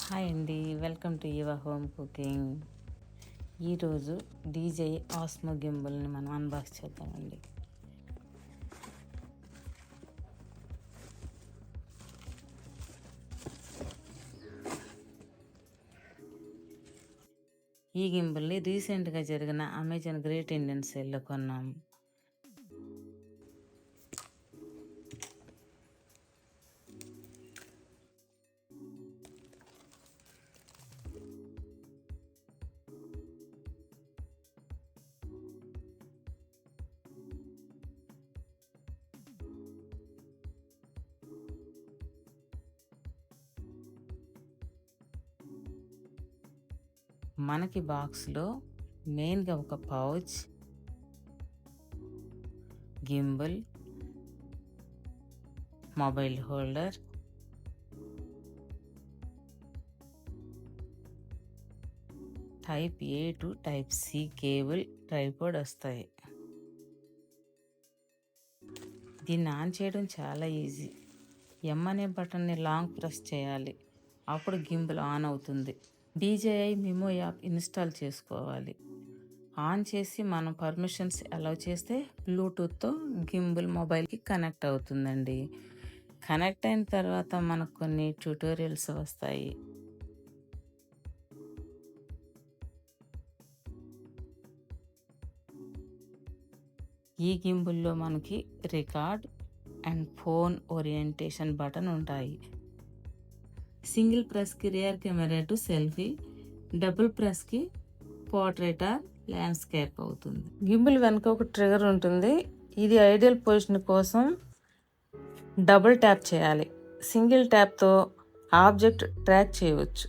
Hi అండి, welcome to your home cooking. ఈరోజు DJ Osmo గింబల్ని మనం అన్బాక్స్ చేద్దామండి. ఈ గింబల్ని రీసెంట్గా జరిగిన అమెజాన్ గ్రేట్ ఇండియన్ సేల్లో కొన్నాం. మనకి బాక్స్లో మెయిన్గా ఒక pouch, gimbal, mobile holder, type A to type C cable, tripod వస్తాయి. దీన్ని ఆన్ చేయడం చాలా ఈజీ. ఎం అనే బటన్ని లాంగ్ ప్రెస్ చేయాలి, అప్పుడు గింబల్ ఆన్ అవుతుంది. DJI మిమో యాప్ ఇన్స్టాల్ చేసుకోవాలి. ఆన్ చేసి మనం పర్మిషన్స్ అలౌ చేస్తే బ్లూటూత్తో గింబల్ మొబైల్కి కనెక్ట్ అవుతుందండి. కనెక్ట్ అయిన తర్వాత మనకు కొన్ని ట్యూటోరియల్స్ వస్తాయి. ఈ గింబుల్లో మనకి record and phone orientation button ఉంటాయి. సింగిల్ ప్రెస్కి rear camera to selfie, double ప్రెస్కి పోర్ట్రేట్ ఆర్ ల్యాండ్స్కేప్ అవుతుంది. గింబుల్ వెనుక ఒక ట్రిగర్ ఉంటుంది. ఇది ఐడియల్ పొజిషన్ కోసం డబుల్ ట్యాప్ చేయాలి. సింగిల్ ట్యాప్తో ఆబ్జెక్ట్ ట్రాక్ చేయవచ్చు.